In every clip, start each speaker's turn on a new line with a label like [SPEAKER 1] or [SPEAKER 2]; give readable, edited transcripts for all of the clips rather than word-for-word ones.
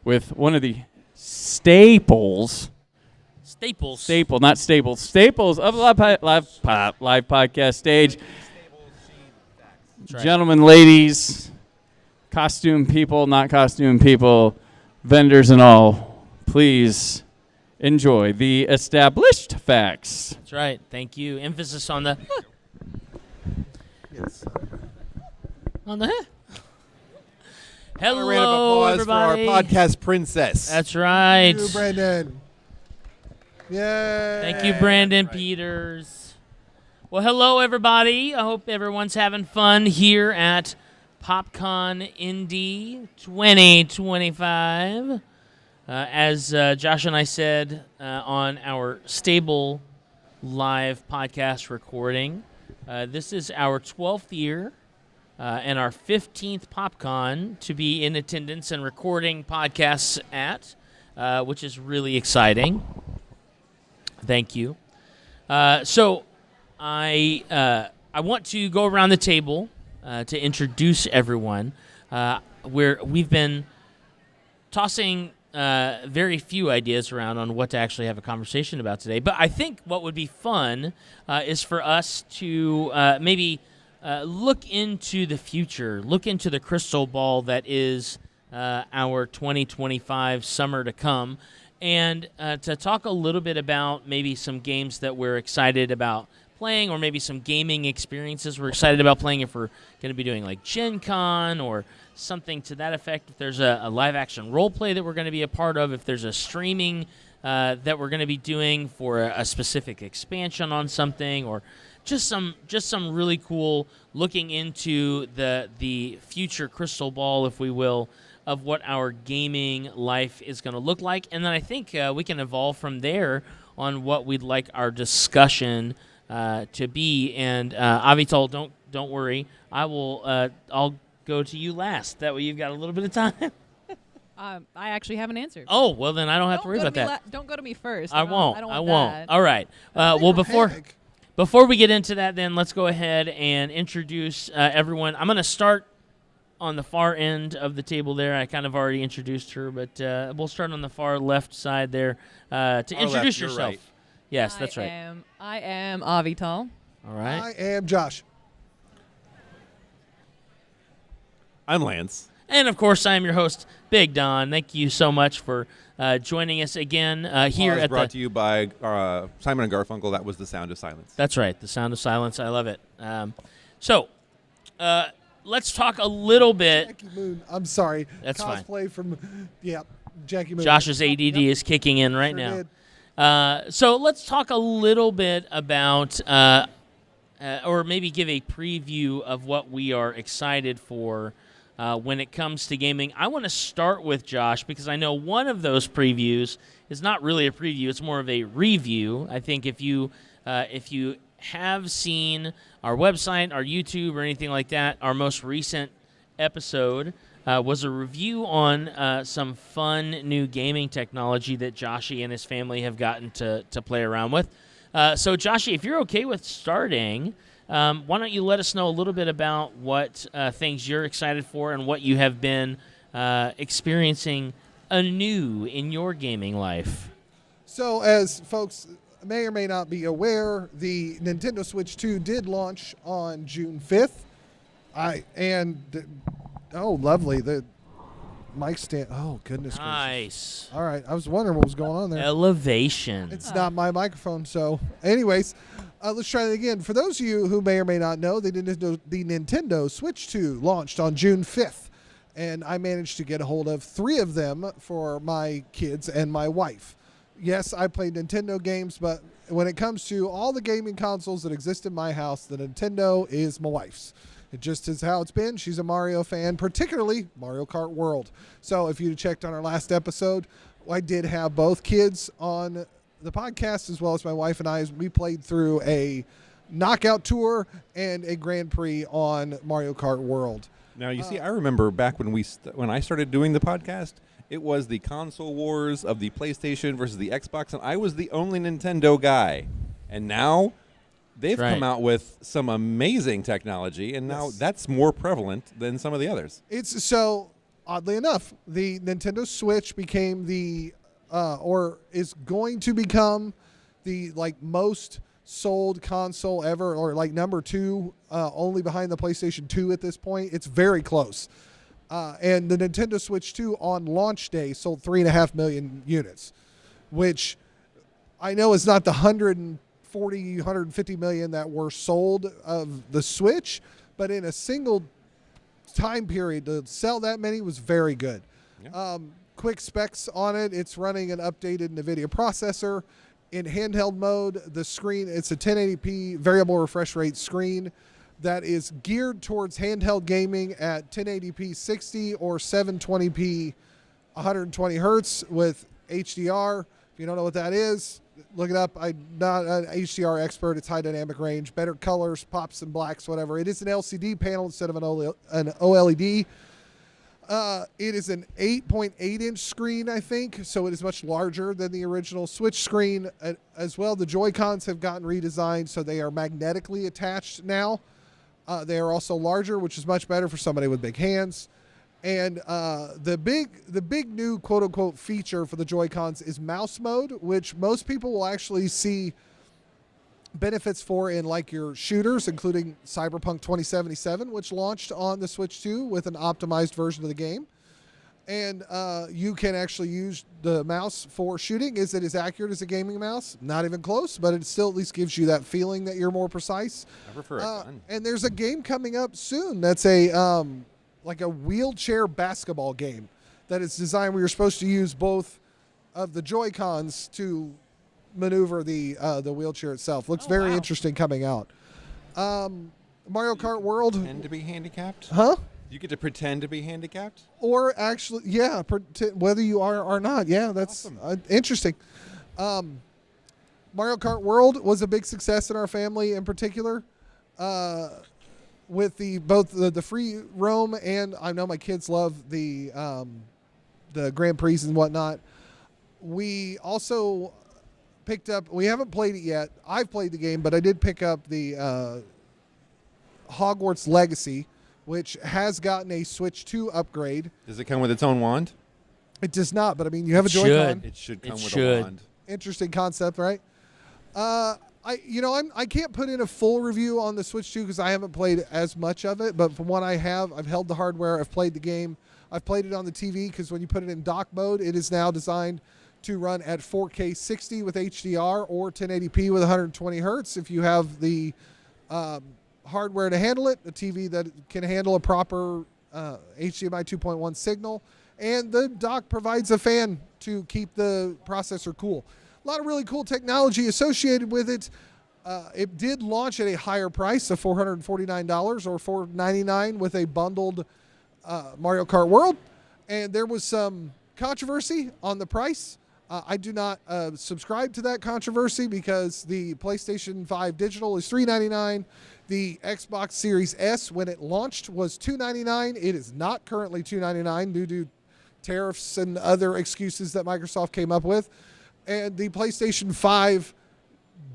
[SPEAKER 1] with one of the staples.
[SPEAKER 2] Staples.
[SPEAKER 1] Not staples. Staples of the live podcast stage.
[SPEAKER 2] Right.
[SPEAKER 1] Gentlemen, ladies, costume people, not costume people, vendors and all, please enjoy the established facts.
[SPEAKER 2] That's right. Thank you. Emphasis on the...
[SPEAKER 3] Yes.
[SPEAKER 2] On the...
[SPEAKER 3] A round of
[SPEAKER 2] Hello,
[SPEAKER 3] applause
[SPEAKER 2] everybody.
[SPEAKER 3] for our podcast princess.
[SPEAKER 2] That's right.
[SPEAKER 4] Thank you, Brandon. Yay.
[SPEAKER 2] Thank you, Brandon Peters. Well, hello, everybody. I hope everyone's having fun here at PopCon Indy 2025. As Josh and I said on our stable live podcast recording, this is our 12th year and our 15th PopCon to be in attendance and recording podcasts at, which is really exciting. Thank you. So I want to go around the table to introduce everyone. We've been tossing very few ideas around on what to actually have a conversation about today. But I think what would be fun is for us to maybe look into the future, look into the crystal ball that is our 2025 summer to come, and to talk a little bit about maybe some games that we're excited about playing, or maybe some gaming experiences we're excited about playing if we're going to be doing like Gen Con or something to that effect. If there's a live-action role play that we're going to be a part of, if there's a streaming that we're going to be doing for a specific expansion on something, or just some really cool looking into the future crystal ball, if we will, of what our gaming life is going to look like. And then I think we can evolve from there on what we'd like our discussion to be. And Avital, don't worry, I'll go to you last. That way you've got a little bit of time.
[SPEAKER 5] I actually have an answer.
[SPEAKER 2] Oh, well then I don't have to worry about that.
[SPEAKER 5] Don't go to me first.
[SPEAKER 2] I won't.
[SPEAKER 5] I don't
[SPEAKER 2] I
[SPEAKER 5] want
[SPEAKER 2] won't.
[SPEAKER 5] that.
[SPEAKER 2] All right. Well, before we get into that, then let's go ahead and introduce everyone. I'm going to start on the far end of the table there. I kind of already introduced her, but we'll start on the far left side there to introduce yourself.
[SPEAKER 3] Right.
[SPEAKER 2] Yes, that's right.
[SPEAKER 5] I am Avital.
[SPEAKER 2] All right.
[SPEAKER 4] I am Josh.
[SPEAKER 3] I'm Lance.
[SPEAKER 2] And, of course, I am your host, Big Don. Thank you so much for joining us again here at
[SPEAKER 3] brought to you by Simon and Garfunkel. That was The Sound of Silence.
[SPEAKER 2] That's right, The Sound of Silence. I love it. So, let's talk a little bit.
[SPEAKER 4] Jackie Moon. I'm sorry.
[SPEAKER 2] That's fine.
[SPEAKER 4] Cosplay from, Jackie Moon.
[SPEAKER 2] Josh's ADD is kicking in right
[SPEAKER 4] Sure
[SPEAKER 2] now.
[SPEAKER 4] did.
[SPEAKER 2] So let's talk a little bit about, or maybe give a preview of what we are excited for when it comes to gaming. I want to start with Josh because I know one of those previews is not really a preview; it's more of a review. I think if you have seen our website, our YouTube, or anything like that, our most recent episode was a review on some fun new gaming technology that Joshy and his family have gotten to play around with. So, Joshy, if you're okay with starting, why don't you let us know a little bit about what things you're excited for and what you have been experiencing anew in your gaming life.
[SPEAKER 4] So, as folks may or may not be aware, the Nintendo Switch 2 did launch on June 5th. Lovely. The mic stand. Oh, goodness gracious.
[SPEAKER 2] Nice.
[SPEAKER 4] All right. I was wondering what was going on there.
[SPEAKER 2] Elevation.
[SPEAKER 4] It's not my microphone. So, anyways, let's try it again. For those of you who may or may not know, the Nintendo Switch 2 launched on June 5th. And I managed to get a hold of 3 of them for my kids and my wife. Yes, I play Nintendo games, but when it comes to all the gaming consoles that exist in my house, the Nintendo is my wife's. It just is how it's been. She's a Mario fan, particularly Mario Kart World. So if you checked on our last episode, I did have both kids on the podcast as well as my wife and I. We played through a knockout tour and a Grand Prix on Mario Kart World.
[SPEAKER 3] Now, you see, I remember back when I started doing the podcast, it was the console wars of the PlayStation versus the Xbox, and I was the only Nintendo guy. And now they've come out with some amazing technology, and now that's more prevalent than some of the others.
[SPEAKER 4] It's so oddly enough, the Nintendo Switch became or is going to become the most sold console ever, or number 2, only behind the PlayStation 2 at this point. It's very close. And the Nintendo Switch 2 on launch day sold 3.5 million units, which I know is not the 150 million that were sold of the Switch, but in a single time period to sell that many was very good.
[SPEAKER 3] Yeah.
[SPEAKER 4] Quick specs on it. It's running an updated NVIDIA processor. In handheld mode, the screen, it's a 1080p variable refresh rate screen that is geared towards handheld gaming at 1080p 60 or 720p 120 hertz with HDR. If you don't know what that is, look it up. I'm not an HDR expert. It's high dynamic range, better colors, pops and blacks, whatever. It is an LCD panel instead of an OLED. It is an 8.8-inch screen, I think, so it is much larger than the original Switch screen. As well, the Joy-Cons have gotten redesigned, so they are magnetically attached now. They are also larger, which is much better for somebody with big hands. And the big new quote-unquote feature for the Joy-Cons is mouse mode, which most people will actually see benefits for in your shooters, including Cyberpunk 2077, which launched on the Switch 2 with an optimized version of the game. And you can actually use the mouse for shooting. Is it as accurate as a gaming mouse? Not even close, but it still at least gives you that feeling that you're more precise.
[SPEAKER 3] I prefer a gun.
[SPEAKER 4] And there's a game coming up soon that's a wheelchair basketball game that is designed where you're supposed to use both of the Joy-Cons to maneuver the wheelchair itself. Looks very interesting coming out. Mario Kart World.
[SPEAKER 3] Pretend to be handicapped?
[SPEAKER 4] Huh?
[SPEAKER 3] You get to pretend to be handicapped?
[SPEAKER 4] Or actually, yeah, whether you are or not. Yeah, that's
[SPEAKER 3] Awesome.
[SPEAKER 4] interesting. Mario Kart World was a big success in our family in particular. With both the free roam, and I know my kids love the Grand Prix and whatnot. We also picked up, we haven't played it yet. I've played the game, but I did pick up the Hogwarts Legacy, which has gotten a Switch 2 upgrade.
[SPEAKER 3] Does it come with its own wand?
[SPEAKER 4] It does not, but I mean, you have a
[SPEAKER 2] It
[SPEAKER 4] Joy-Con.
[SPEAKER 2] should.
[SPEAKER 3] It should come
[SPEAKER 2] It
[SPEAKER 3] with
[SPEAKER 2] should.
[SPEAKER 3] a wand.
[SPEAKER 4] Interesting concept, right? I can't put in a full review on the Switch 2 because I haven't played as much of it, but from what I have, I've held the hardware, I've played the game, I've played it on the TV because when you put it in dock mode, it is now designed to run at 4K 60 with HDR or 1080p with 120 hertz if you have the hardware to handle it, a TV that can handle a proper HDMI 2.1 signal, and the dock provides a fan to keep the processor cool. A lot of really cool technology associated with it. It did launch at a higher price of $449 or $499 with a bundled Mario Kart World, and there was some controversy on the price. I do not subscribe to that controversy because the PlayStation 5 digital is $399. The Xbox Series S, when it launched, was $299. It is not currently $299 due to tariffs and other excuses that Microsoft came up with. And the PlayStation 5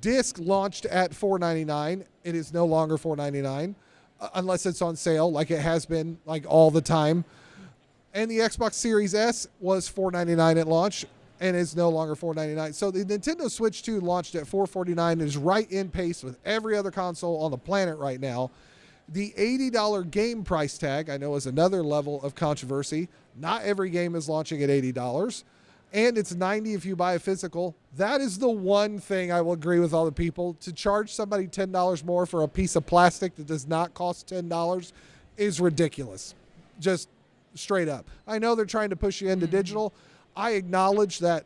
[SPEAKER 4] disc launched at $499. It is no longer $499 unless it's on sale like it has been all the time. And the Xbox Series S was $499 at launch and is no longer $499. So the Nintendo Switch 2 launched at $449 and is right in pace with every other console on the planet right now. The $80 game price tag, I know, is another level of controversy. Not every game is launching at $80. And it's $90 if you buy a physical. That is the one thing I will agree with all the people. To charge somebody $10 more for a piece of plastic that does not cost $10 is ridiculous. Just straight up. I know they're trying to push you into digital. I acknowledge that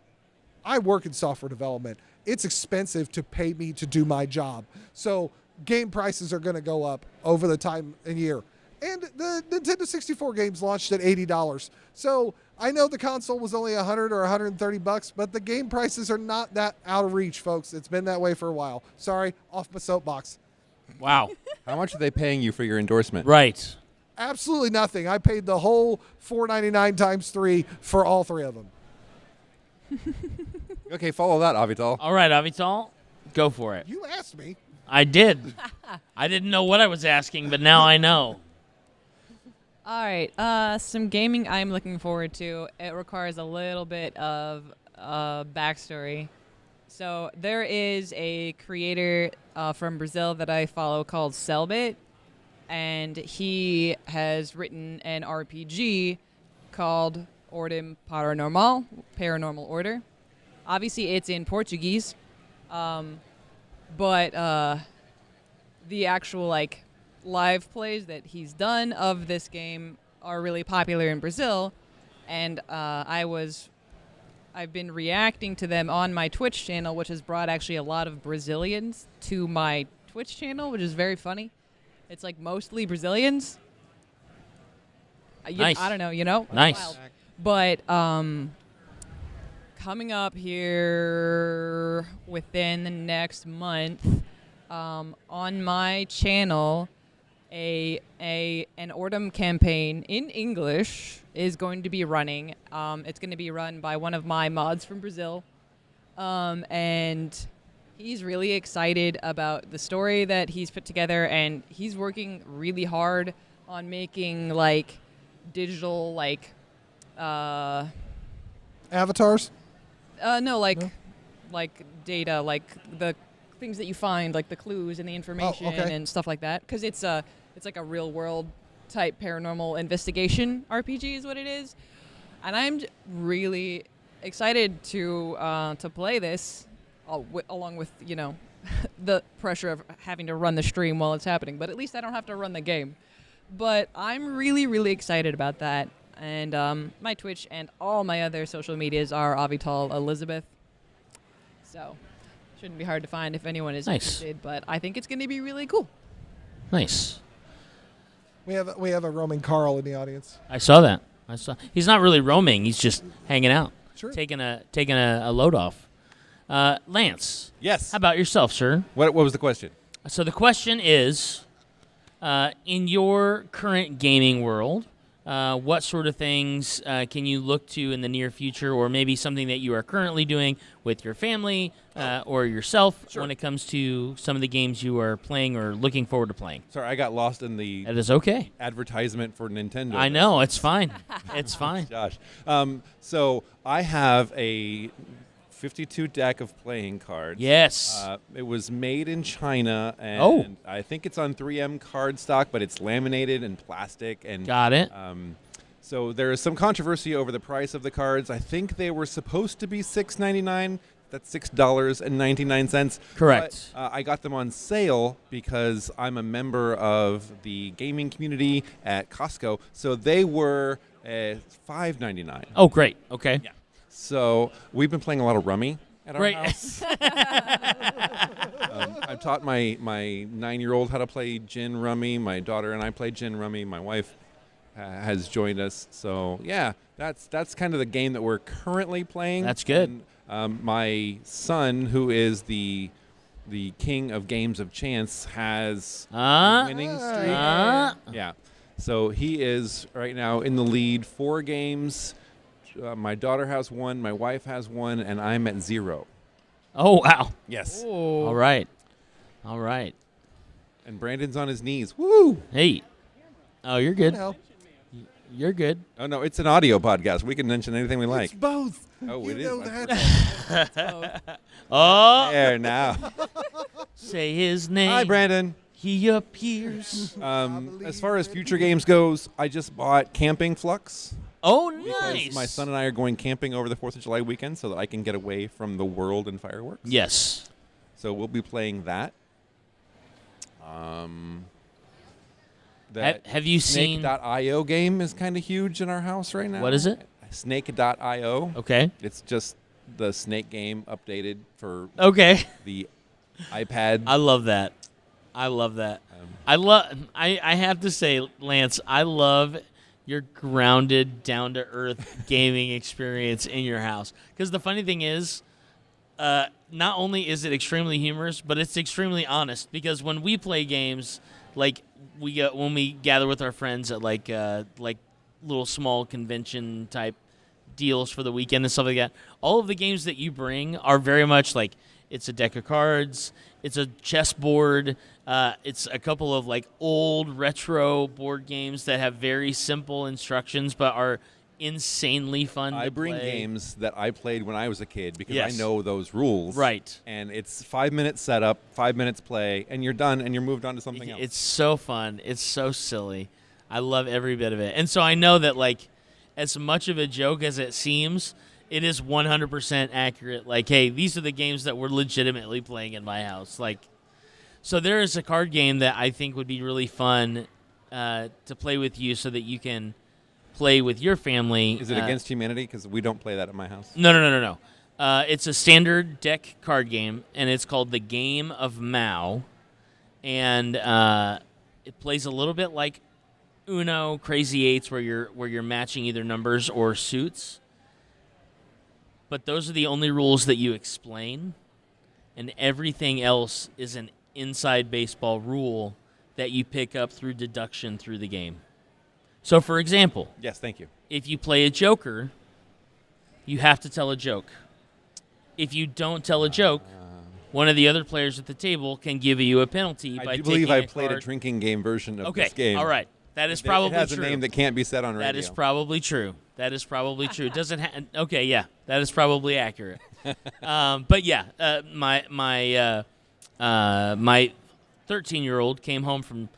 [SPEAKER 4] I work in software development. It's expensive to pay me to do my job. So game prices are going to go up over the time and year. And the Nintendo 64 games launched at $80. So I know the console was only $100 or $130, but the game prices are not that out of reach, folks. It's been that way for a while. Sorry, off my soapbox.
[SPEAKER 2] Wow.
[SPEAKER 3] How much are they paying you for your endorsement?
[SPEAKER 2] Right.
[SPEAKER 4] Absolutely nothing. I paid the whole $499 times 3 for all 3 of them.
[SPEAKER 3] Okay, follow that, Avital.
[SPEAKER 2] All right, Avital, go for it.
[SPEAKER 4] You asked me.
[SPEAKER 2] I did. I didn't know what I was asking, but now I know.
[SPEAKER 5] All right. Some gaming I'm looking forward to. It requires a little bit of backstory. So there is a creator from Brazil that I follow called Selbit, and he has written an RPG called Ordem Paranormal, Paranormal Order. Obviously, it's in Portuguese, but the actual live plays that he's done of this game are really popular in Brazil, and I've been reacting to them on my Twitch channel, which has brought actually a lot of Brazilians to my Twitch channel, which is very funny. It's like mostly Brazilians.
[SPEAKER 2] Nice.
[SPEAKER 5] I don't know, you know?
[SPEAKER 2] Nice.
[SPEAKER 5] Wild. But coming up here within the next month, on my channel, an Ordem campaign in English is going to be running. It's going to be run by one of my mods from Brazil, and he's really excited about the story that he's put together, and he's working really hard on making digital
[SPEAKER 4] Avatars.
[SPEAKER 5] Data, the things that you find, like the clues and the information and stuff like that. Because it's like a real world type paranormal investigation RPG is what it is, and I'm really excited to play this, along with the pressure of having to run the stream while it's happening. But at least I don't have to run the game. But I'm really, really excited about that. And my Twitch and all my other social medias are Avital Elizabeth. So shouldn't be hard to find if anyone is interested. But I think it's going to be really cool.
[SPEAKER 2] Nice.
[SPEAKER 4] We have a roaming Carl in the audience.
[SPEAKER 2] I saw that. He's not really roaming. He's just hanging out,
[SPEAKER 4] Sure.
[SPEAKER 2] taking a load off. Lance.
[SPEAKER 3] Yes.
[SPEAKER 2] How about yourself, sir?
[SPEAKER 3] What was the question?
[SPEAKER 2] So the question is, in your current gaming world, what sort of things can you look to in the near future, or maybe something that you are currently doing with your family or yourself when it comes to some of the games you are playing or looking forward to playing?
[SPEAKER 3] Sorry, I got lost in the
[SPEAKER 2] That is okay.
[SPEAKER 3] advertisement for Nintendo.
[SPEAKER 2] I know. It's fine. It's fine.
[SPEAKER 3] Josh. So I have a 52 deck of playing cards.
[SPEAKER 2] Yes.
[SPEAKER 3] It was made in China, and I think it's on 3M cardstock, but it's laminated and plastic. And
[SPEAKER 2] Got it.
[SPEAKER 3] so there is some controversy over the price of the cards. I think they were supposed to be $6.99. That's $6.99.
[SPEAKER 2] Correct.
[SPEAKER 3] But, I got them on sale because I'm a member of the gaming community at Costco. So they were $5.99.
[SPEAKER 2] Oh, great. Okay.
[SPEAKER 3] Yeah. So we've been playing a lot of Rummy at our
[SPEAKER 2] Great.
[SPEAKER 3] house. I've taught my 9-year-old how to play gin Rummy. My daughter and I play gin Rummy. My wife has joined us. So yeah, that's kind of the game that we're currently playing.
[SPEAKER 2] That's good.
[SPEAKER 3] And, my son, who is the king of games of chance, has a winning streak. Yeah. So he is right now in the lead, 4 games. My daughter has 1, my wife has 1, and I'm at 0.
[SPEAKER 2] Oh, wow.
[SPEAKER 3] Yes.
[SPEAKER 2] All right. All right.
[SPEAKER 3] And Brandon's on his knees. Woo!
[SPEAKER 2] Hey. Oh, you're good.
[SPEAKER 4] No,
[SPEAKER 2] You're good.
[SPEAKER 3] Oh, no, it's an audio podcast. We can mention anything we like.
[SPEAKER 4] it's both.
[SPEAKER 3] Oh,
[SPEAKER 4] you
[SPEAKER 3] it
[SPEAKER 4] know
[SPEAKER 3] is.
[SPEAKER 4] that.
[SPEAKER 2] Oh,
[SPEAKER 3] There now.
[SPEAKER 2] say his name.
[SPEAKER 3] Hi, Brandon.
[SPEAKER 2] He appears.
[SPEAKER 3] As far as future games goes, I just bought Camping Flux.
[SPEAKER 2] Oh,
[SPEAKER 3] Because
[SPEAKER 2] nice.
[SPEAKER 3] my son and I are going camping over the 4th of July weekend so that I can get away from the world and fireworks.
[SPEAKER 2] Yes.
[SPEAKER 3] So we'll be playing that.
[SPEAKER 2] Have you seen?
[SPEAKER 3] Snake.io game is kind of huge in our house right now.
[SPEAKER 2] What is it?
[SPEAKER 3] Snake.io.
[SPEAKER 2] Okay.
[SPEAKER 3] It's just the Snake game updated for
[SPEAKER 2] Okay.
[SPEAKER 3] the iPad.
[SPEAKER 2] I love that. I love that. I have to say, Lance, I love your grounded, down-to-earth gaming experience in your house. Because the funny thing is, not only is it extremely humorous, but it's extremely honest. Because when we play games, when we gather with our friends at like little small convention type deals for the weekend and stuff like that, all of the games that you bring are very much like It's a deck of cards. It's a chessboard. It's a couple of like old retro board games that have very simple instructions but are insanely fun to
[SPEAKER 3] I bring
[SPEAKER 2] play.
[SPEAKER 3] games that I played when I was a kid because
[SPEAKER 2] Yes.
[SPEAKER 3] I know those rules.
[SPEAKER 2] Right.
[SPEAKER 3] And it's 5 minutes setup, 5 minutes play, and you're done and you're moved on to something else.
[SPEAKER 2] It's so fun. It's so silly. I love every bit of it. And so I know that, like, as much of a joke as it seems, it is 100% accurate. Like, hey, these are the games that we're legitimately playing in my house. Like, so there is a card game that I think would be really fun to play with you so that you can play with your family.
[SPEAKER 3] Is it Against Humanity? Because we don't play that at my house.
[SPEAKER 2] No. It's a standard deck card game, and it's called The Game of Mao. And it plays a little bit like Uno, Crazy Eights, where you're matching either numbers or suits. But those are the only rules that you explain, and everything else is an inside baseball rule that you pick up through deduction through the game. So, for example,
[SPEAKER 3] Yes, thank you.
[SPEAKER 2] if you play a joker, you have to tell a joke. If you don't tell a joke, one of the other players at the table can give you a penalty by
[SPEAKER 3] I do
[SPEAKER 2] taking
[SPEAKER 3] believe I
[SPEAKER 2] a
[SPEAKER 3] played
[SPEAKER 2] card.
[SPEAKER 3] a drinking game version of
[SPEAKER 2] Okay,
[SPEAKER 3] this game.
[SPEAKER 2] all right. That is
[SPEAKER 3] It
[SPEAKER 2] probably
[SPEAKER 3] has
[SPEAKER 2] true.
[SPEAKER 3] a name that can't be said on radio.
[SPEAKER 2] That is probably true. That is probably true. Doesn't okay? Yeah, that is probably accurate. But yeah, my 13-year-old came home from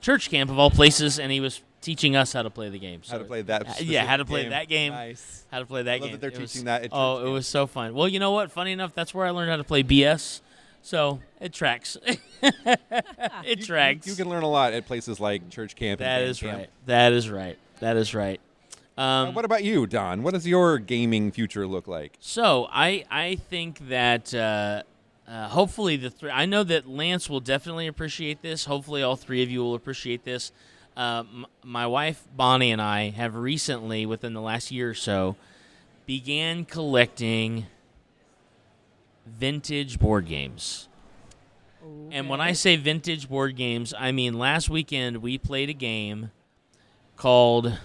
[SPEAKER 2] church camp of all places, and he was teaching us how to play the game. So,
[SPEAKER 3] How to play that
[SPEAKER 2] yeah,
[SPEAKER 3] specific
[SPEAKER 2] how to play
[SPEAKER 3] game.
[SPEAKER 2] that game.
[SPEAKER 3] Nice.
[SPEAKER 2] How to play that
[SPEAKER 3] I love
[SPEAKER 2] game.
[SPEAKER 3] that they're
[SPEAKER 2] It was-
[SPEAKER 3] teaching that at
[SPEAKER 2] Oh,
[SPEAKER 3] church
[SPEAKER 2] it
[SPEAKER 3] camp.
[SPEAKER 2] was so fun. Well, you know what? Funny enough, that's where I learned how to play BS. So it tracks. It tracks.
[SPEAKER 3] You can learn a lot at places like church camp.
[SPEAKER 2] That
[SPEAKER 3] and
[SPEAKER 2] is
[SPEAKER 3] band camp.
[SPEAKER 2] right. That is right. That is right.
[SPEAKER 3] What about you, Don? What does your gaming future look like?
[SPEAKER 2] So I think that hopefully I know that Lance will definitely appreciate this. Hopefully all three of you will appreciate this. My wife Bonnie and I have recently, within the last year or so, began collecting vintage board games. And when I say vintage board games, I mean last weekend we played a game called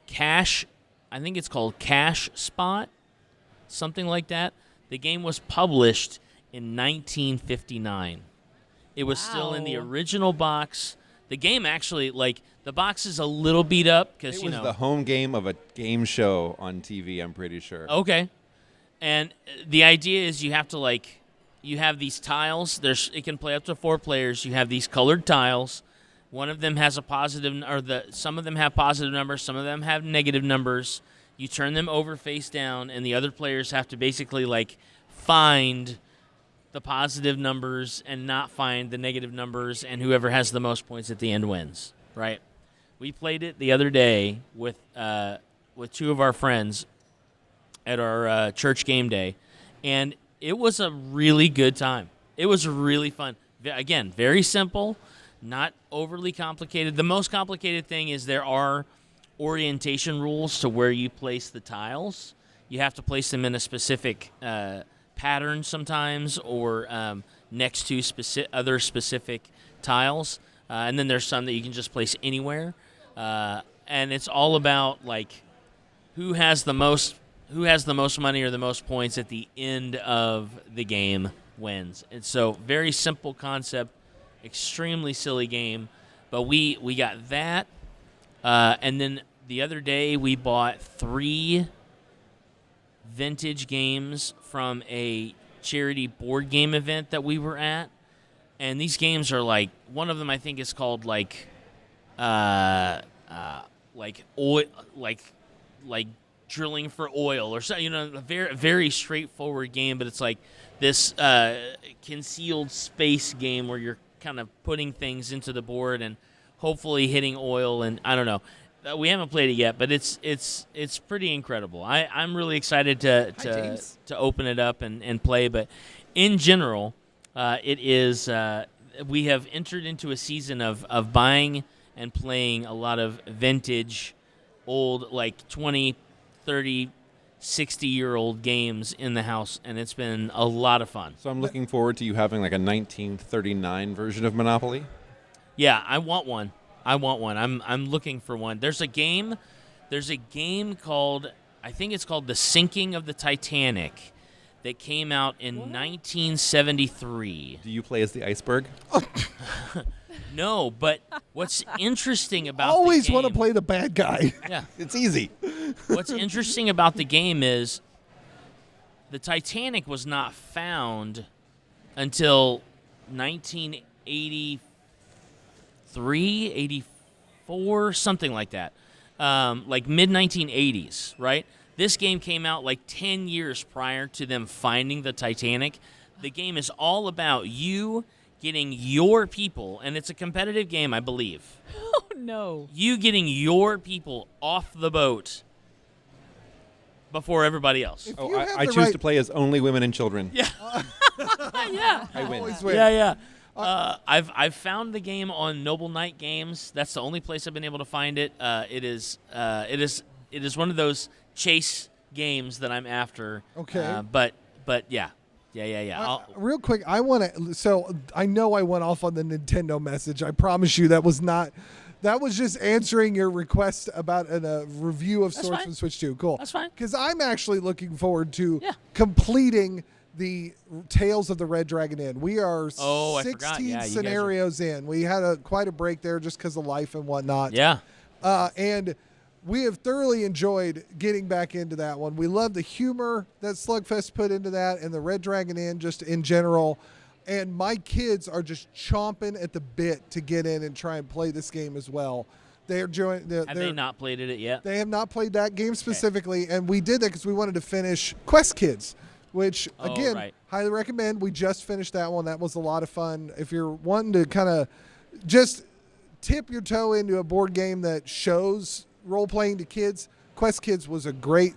[SPEAKER 2] Cash. I think it's called Cash Spot, something like that. The game was published in 1959. It was still in the
[SPEAKER 5] Wow.
[SPEAKER 2] original box. The game actually, like, the box is a little beat up because,
[SPEAKER 3] It
[SPEAKER 2] you
[SPEAKER 3] was
[SPEAKER 2] know.
[SPEAKER 3] the home game of a game show on TV, I'm pretty sure.
[SPEAKER 2] Okay. And the idea is you have to, like, you have these tiles. It can play up to 4 players. You have these colored tiles. One of them has a positive, some of them have positive numbers. Some of them have negative numbers. You turn them over face down, and the other players have to basically, like, find the positive numbers and not find the negative numbers, and whoever has the most points at the end wins, right? We played it the other day with 2 of our friends at our church game day, and it was a really good time. It was really fun. Again, very simple, not overly complicated. The most complicated thing is there are orientation rules to where you place the tiles. You have to place them in a specific pattern sometimes, or next to other specific tiles. And then there's some that you can just place anywhere. And it's all about, like, who has the most money or the most points at the end of the game wins. And so very simple concept, extremely silly game. But we got that. And then the other day we bought 3 vintage games from a charity board game event that we were at. And these games are like, one of them I think is called like oil, like drilling for oil or something, you know, a very, very straightforward game, but it's like this concealed space game where you're kind of putting things into the board and hopefully hitting oil, and I don't know. We haven't played it yet, but it's pretty incredible. I'm really excited to open it up and play, but in general, it is we have entered into a season of buying and playing a lot of vintage, old, like 20, 30, 60-year-old games in the house, and it's been a lot of fun.
[SPEAKER 3] So I'm looking forward to you having like a 1939 version of Monopoly.
[SPEAKER 2] Yeah, I want one. I'm looking for one. There's a game called I think it's called The Sinking of the Titanic, that came out in 1973.
[SPEAKER 3] Do you play as the iceberg?
[SPEAKER 2] No, but what's interesting about
[SPEAKER 4] Always
[SPEAKER 2] the game,
[SPEAKER 4] want to play the bad guy.
[SPEAKER 2] Yeah.
[SPEAKER 3] It's easy.
[SPEAKER 2] What's interesting about the game is the Titanic was not found until 1983, 84, something like that. Like mid-1980s, right? This game came out like 10 years prior to them finding the Titanic. The game is all about you getting your people, and it's a competitive game, I believe.
[SPEAKER 5] Oh, no.
[SPEAKER 2] You getting your people off the boat before everybody else.
[SPEAKER 4] If
[SPEAKER 3] Oh,
[SPEAKER 4] you have
[SPEAKER 3] I
[SPEAKER 4] the
[SPEAKER 3] choose
[SPEAKER 4] right-
[SPEAKER 3] to play as only women and children.
[SPEAKER 2] Yeah. Yeah.
[SPEAKER 3] I win.
[SPEAKER 4] Always win.
[SPEAKER 2] Yeah. I've found the game on Noble Knight Games. That's the only place I've been able to find it. It is one of those chase games that I'm after.
[SPEAKER 4] Okay.
[SPEAKER 2] But yeah.
[SPEAKER 4] Real quick, I want to. So I know I went off on the Nintendo message. I promise you that was not. That was just answering your request about a review of
[SPEAKER 2] That's
[SPEAKER 4] Swords
[SPEAKER 2] fine.
[SPEAKER 4] from Switch 2. Cool.
[SPEAKER 2] That's fine.
[SPEAKER 4] Because I'm actually looking forward to
[SPEAKER 2] Yeah.
[SPEAKER 4] completing the Tales of the Red Dragon Inn. We are
[SPEAKER 2] Oh, I
[SPEAKER 4] 16
[SPEAKER 2] forgot. Yeah, you guys are-
[SPEAKER 4] scenarios in. We had quite a break there just because of life and whatnot.
[SPEAKER 2] Yeah.
[SPEAKER 4] And we have thoroughly enjoyed getting back into that one. We love the humor that Slugfest put into that and the Red Dragon Inn just in general. And my kids are just chomping at the bit to get in and try and play this game as well. They're
[SPEAKER 2] Have they not played it yet?
[SPEAKER 4] They have not played that game specifically, and we did that because we wanted to finish Quest Kids, which,
[SPEAKER 2] Oh,
[SPEAKER 4] again,
[SPEAKER 2] right.
[SPEAKER 4] highly recommend. We just finished that one. That was a lot of fun. If you're wanting to kind of just tip your toe into a board game that shows role-playing to kids, Quest Kids was a great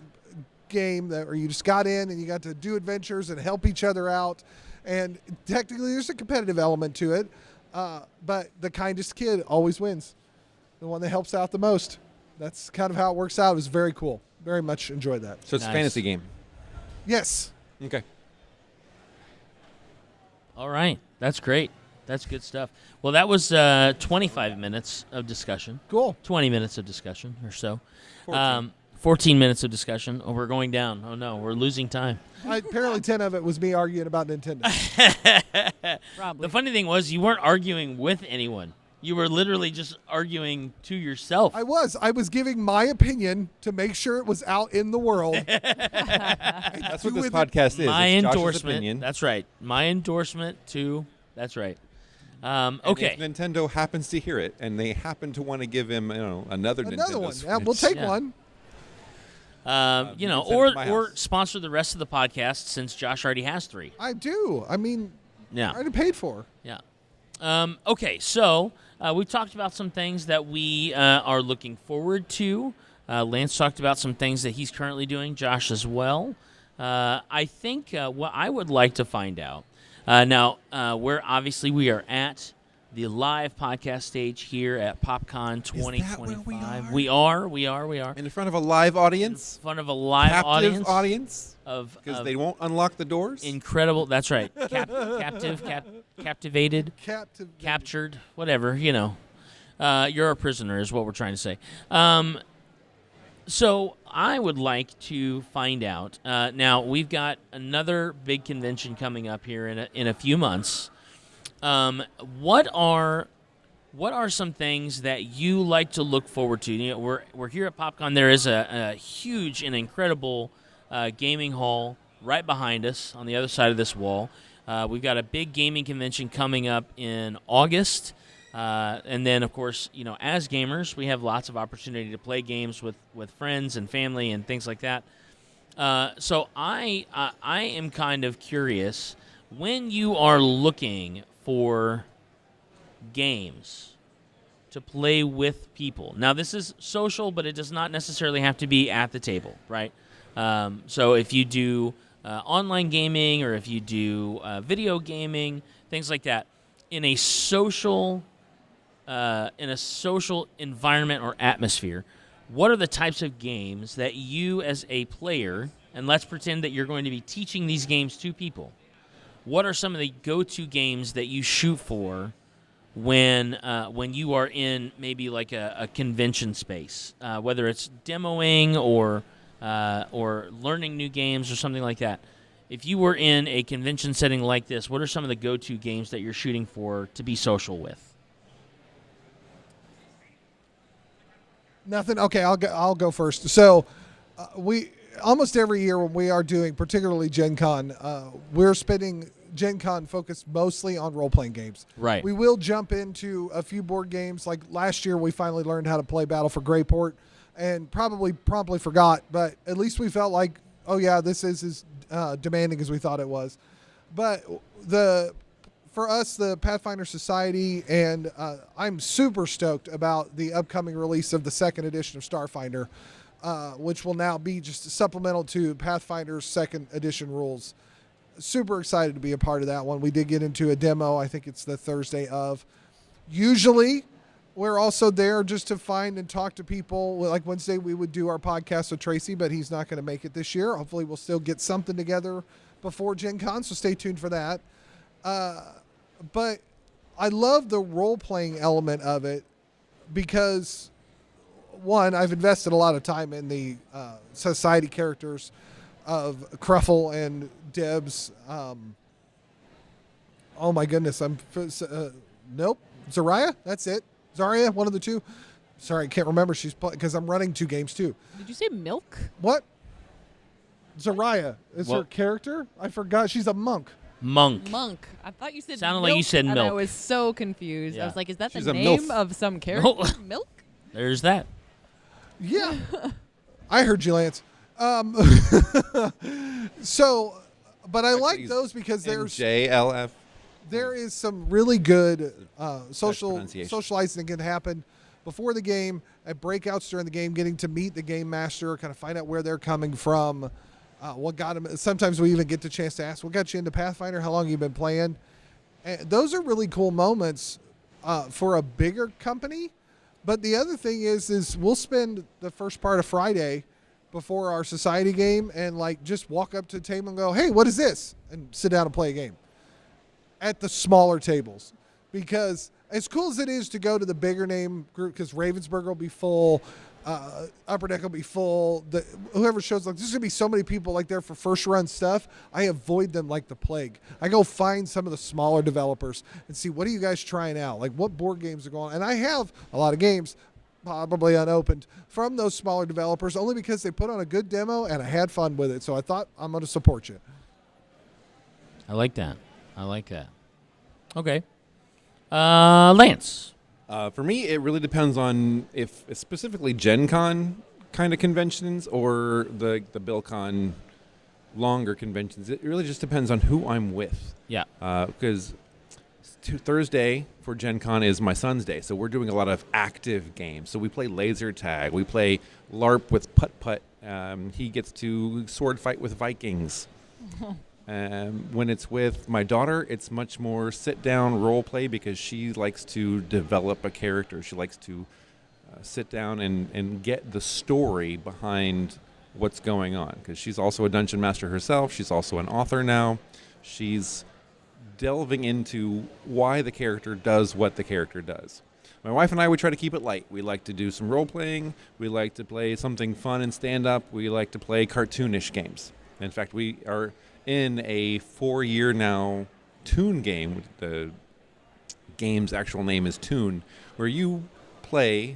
[SPEAKER 4] game where you just got in and you got to do adventures and help each other out. And technically there's a competitive element to it, but the kindest kid always wins. The one that helps out the most. That's kind of how it works out. It was very cool. Very much enjoyed that.
[SPEAKER 3] So it's
[SPEAKER 2] Nice.
[SPEAKER 3] a fantasy game.
[SPEAKER 4] Yes.
[SPEAKER 3] Okay.
[SPEAKER 2] All right. That's great. That's good stuff. Well, that was 25 minutes of discussion.
[SPEAKER 4] Cool.
[SPEAKER 2] 20 minutes of discussion or so.
[SPEAKER 3] 14.
[SPEAKER 2] 14 minutes of discussion. Oh, we're going down. Oh, no. We're losing time.
[SPEAKER 4] Apparently 10 of it was me arguing about Nintendo.
[SPEAKER 5] Probably.
[SPEAKER 2] The funny thing was you weren't arguing with anyone. You were literally just arguing to yourself.
[SPEAKER 4] I was giving my opinion to make sure it was out in the world.
[SPEAKER 3] That's what
[SPEAKER 4] Do
[SPEAKER 3] this
[SPEAKER 4] with
[SPEAKER 3] podcast is.
[SPEAKER 2] My
[SPEAKER 3] It's Josh's
[SPEAKER 2] endorsement.
[SPEAKER 3] opinion.
[SPEAKER 2] That's right. My endorsement to. That's right.
[SPEAKER 3] And
[SPEAKER 2] Okay.
[SPEAKER 3] if Nintendo happens to hear it and they happen to want to give him, another
[SPEAKER 4] Another
[SPEAKER 3] Nintendo
[SPEAKER 4] one.
[SPEAKER 3] Switch,
[SPEAKER 4] Yeah, we'll take
[SPEAKER 2] Yeah.
[SPEAKER 4] one.
[SPEAKER 2] You
[SPEAKER 3] you
[SPEAKER 2] know,
[SPEAKER 3] can send it to my
[SPEAKER 2] or
[SPEAKER 3] house.
[SPEAKER 2] sponsor the rest of the podcast since Josh already has 3.
[SPEAKER 4] I do. I mean,
[SPEAKER 2] Yeah.
[SPEAKER 4] already paid for.
[SPEAKER 2] Yeah. Okay, so we talked about some things that we are looking forward to. Lance talked about some things that he's currently doing, Josh as well. I think what I would like to find out, now, we are at the live podcast stage here at PopCon 2025.
[SPEAKER 3] where we are?
[SPEAKER 2] We are.
[SPEAKER 3] in front of a live audience,
[SPEAKER 2] In front of a live
[SPEAKER 3] captive
[SPEAKER 2] audience
[SPEAKER 3] because
[SPEAKER 2] of
[SPEAKER 3] they won't unlock the doors.
[SPEAKER 2] incredible. That's right. Captivated. Captured, whatever, you're a prisoner is what we're trying to say. So I would like to find out, now we've got another big convention coming up here in a few months. What are some things that you like to look forward to? We're here at PopCon. There is a huge and incredible gaming hall right behind us on the other side of this wall. We've got a big gaming convention coming up in August. And then, of course, as gamers, we have lots of opportunity to play games with friends and family and things like that. So I am kind of curious, when you are looking for games to play with people. Now, this is social, but it does not necessarily have to be at the table, right? So if you do online gaming or if you do video gaming, things like that, in a social environment or atmosphere, what are the types of games that you as a player, and let's pretend that you're going to be teaching these games to people, what are some of the go-to games that you shoot for when you are in maybe like a convention space, whether it's demoing or or learning new games or something like that. If you were in a convention setting like this, what are some of the go-to games that you're shooting for to be social with?
[SPEAKER 4] Nothing. Okay, I'll go first. So, we almost every year when we are doing, particularly Gen Con, we're spending Gen Con focused mostly on role-playing games.
[SPEAKER 2] Right.
[SPEAKER 4] We will jump into a few board games. Like last year, we finally learned how to play Battle for Greyport, and probably promptly forgot. But at least we felt like, oh yeah, this is as demanding as we thought it was. But for us, the Pathfinder Society, and I'm super stoked about the upcoming release of the second edition of Starfinder, which will now be just supplemental to Pathfinder's second edition rules. Super excited to be a part of that one. We did get into a demo. I think it's the Thursday of. Usually, we're also there just to find and talk to people. Like Wednesday, we would do our podcast with Tracy, but he's not going to make it this year. Hopefully, we'll still get something together before Gen Con, so stay tuned for that. But I love the role-playing element of it because, one, I've invested a lot of time in the society characters of Cruffle and Debs. Oh my goodness, nope. Zarya, that's it. Zarya, one of the two. Sorry, I can't remember. She's because I'm running two games too.
[SPEAKER 5] Did you say milk?
[SPEAKER 4] What? Zarya is her character? I forgot. She's a monk.
[SPEAKER 2] Monk.
[SPEAKER 5] I thought you said
[SPEAKER 2] Sounded
[SPEAKER 5] milk,
[SPEAKER 2] like you said
[SPEAKER 5] and
[SPEAKER 2] milk.
[SPEAKER 5] I was so confused.
[SPEAKER 2] Yeah.
[SPEAKER 5] I was like, is that
[SPEAKER 3] She's
[SPEAKER 5] the
[SPEAKER 3] a
[SPEAKER 5] name
[SPEAKER 3] MILF.
[SPEAKER 5] of some character? Milk?
[SPEAKER 2] There's that.
[SPEAKER 4] Yeah. I heard you, Lance. So, but I like those because there's
[SPEAKER 3] JLF.
[SPEAKER 4] there is some really good
[SPEAKER 3] pronunciation.
[SPEAKER 4] socializing that can happen before the game, at breakouts during the game, getting to meet the game master, kind of find out where they're coming from, what got them. Sometimes we even get the chance to ask, what got you into Pathfinder? How long have you been playing? And those are really cool moments for a bigger company. But the other thing is we'll spend the first part of Friday before our society game and like just walk up to the table and go, hey, what is this? And sit down and play a game at the smaller tables. Because as cool as it is to go to the bigger name group, because Ravensburg will be full, Upper Deck will be full, whoever shows, like there's going to be so many people like there for first run stuff, I avoid them like the plague. I go find some of the smaller developers and see, what are you guys trying out? Like what board games are going on? And I have a lot of games probably unopened from those smaller developers only because they put on a good demo and I had fun with it. So I thought I'm going to support you.
[SPEAKER 2] I like that. Okay. Lance.
[SPEAKER 3] For me, it really depends on if specifically Gen Con kind of conventions or the BillCon longer conventions. It really just depends on who I'm with. Yeah. Because Thursday for Gen Con is my son's day, so we're doing a lot of active games. So we play laser tag, we play LARP with putt-putt. He gets to sword fight with Vikings. When it's with my daughter, it's much more sit-down role play because she likes to develop a character. She likes to sit down and get the story behind what's going on because she's also a dungeon master herself. She's also an author now. She's delving into why the character does what the character does. My wife and I, we try to keep it light. We like to do some role-playing. We like to play something fun and stand-up. We like to play cartoonish games. In fact, we are in a 4-year now Toon game. The game's actual name is Toon, where you play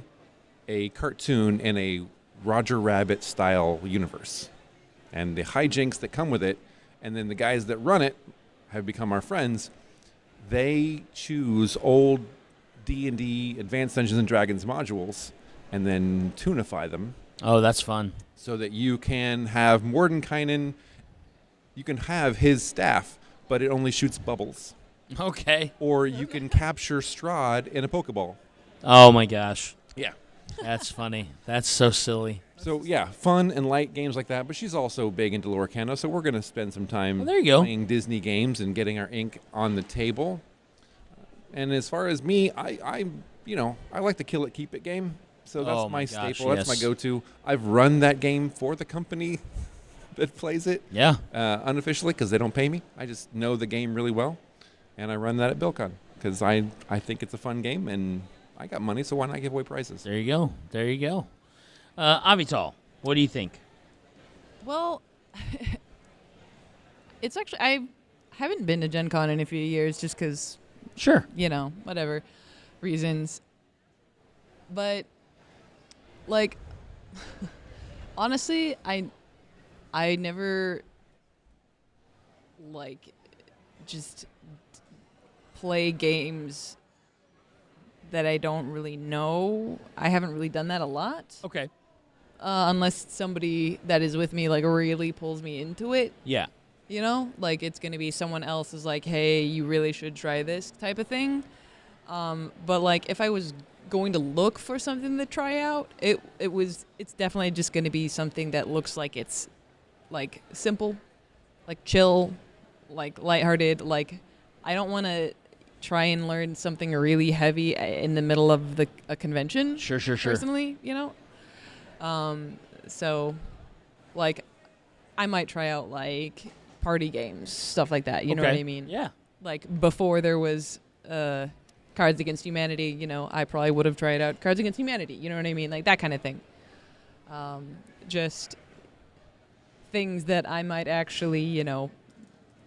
[SPEAKER 3] a cartoon in a Roger Rabbit-style universe. And the hijinks that come with it, and then the guys that run it have become our friends. They choose old D&D Advanced Dungeons and Dragons modules and then toonify them.
[SPEAKER 2] Oh, that's fun.
[SPEAKER 3] So that you can have Mordenkainen, you can have his staff, but it only shoots bubbles.
[SPEAKER 2] Okay.
[SPEAKER 3] Or you can capture Strahd in a Pokeball.
[SPEAKER 2] Oh my gosh.
[SPEAKER 3] Yeah.
[SPEAKER 2] That's funny. That's so silly.
[SPEAKER 3] So, yeah, fun and light games like that. But she's also big into Lorcana, so we're going to spend some time playing Disney games and getting our ink on the table. And as far as me, I like the kill it, keep it game. So that's my staple. That's my go-to. I've run that game for the company that plays it.
[SPEAKER 2] Yeah.
[SPEAKER 3] Unofficially, because they don't pay me. I just know the game really well. And I run that at BillCon because I think it's a fun game, and I got money, so why not give away prizes?
[SPEAKER 2] There you go. Avital, what do you think?
[SPEAKER 5] Well, it's actually I haven't been to Gen Con in a few years just because
[SPEAKER 2] Sure.
[SPEAKER 5] whatever reasons. But like honestly, I never like just play games that I don't really know. I haven't really done that a lot.
[SPEAKER 2] Okay.
[SPEAKER 5] Unless somebody that is with me like really pulls me into it.
[SPEAKER 2] Yeah.
[SPEAKER 5] Like it's going to be someone else is like, hey, you really should try this type of thing. But like if I was going to look for something to try out, it's definitely just going to be something that looks like it's like simple, like chill, like lighthearted. Like I don't want to try and learn something really heavy in the middle of a convention.
[SPEAKER 2] Sure.
[SPEAKER 5] Personally, so like I might try out like party games, stuff like that. You know what I mean?
[SPEAKER 2] Yeah.
[SPEAKER 5] Like before there was Cards Against Humanity, I probably would have tried out Cards Against Humanity. You know what I mean? Like that kind of thing. Just things that I might actually,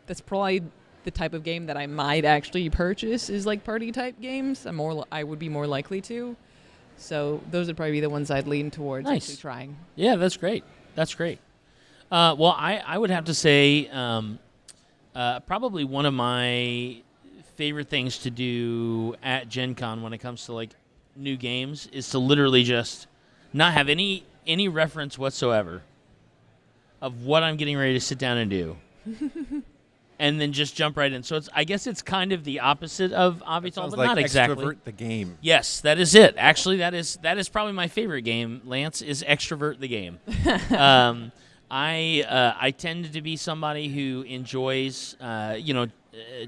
[SPEAKER 5] that's probably the type of game that I might actually purchase is like party type games. I would be more likely to. So those would probably be the ones I'd lean towards actually trying.
[SPEAKER 2] Yeah, that's great. Well, I would have to say probably one of my favorite things to do at Gen Con when it comes to like new games is to literally just not have any reference whatsoever of what I'm getting ready to sit down and do. And then just jump right in. So I guess it's kind of the opposite of Avital, but
[SPEAKER 3] like
[SPEAKER 2] not exactly.
[SPEAKER 3] Extrovert the game.
[SPEAKER 2] Yes, that is it. Actually, that is probably my favorite game, Lance, is Extrovert the game. I tend to be somebody who enjoys,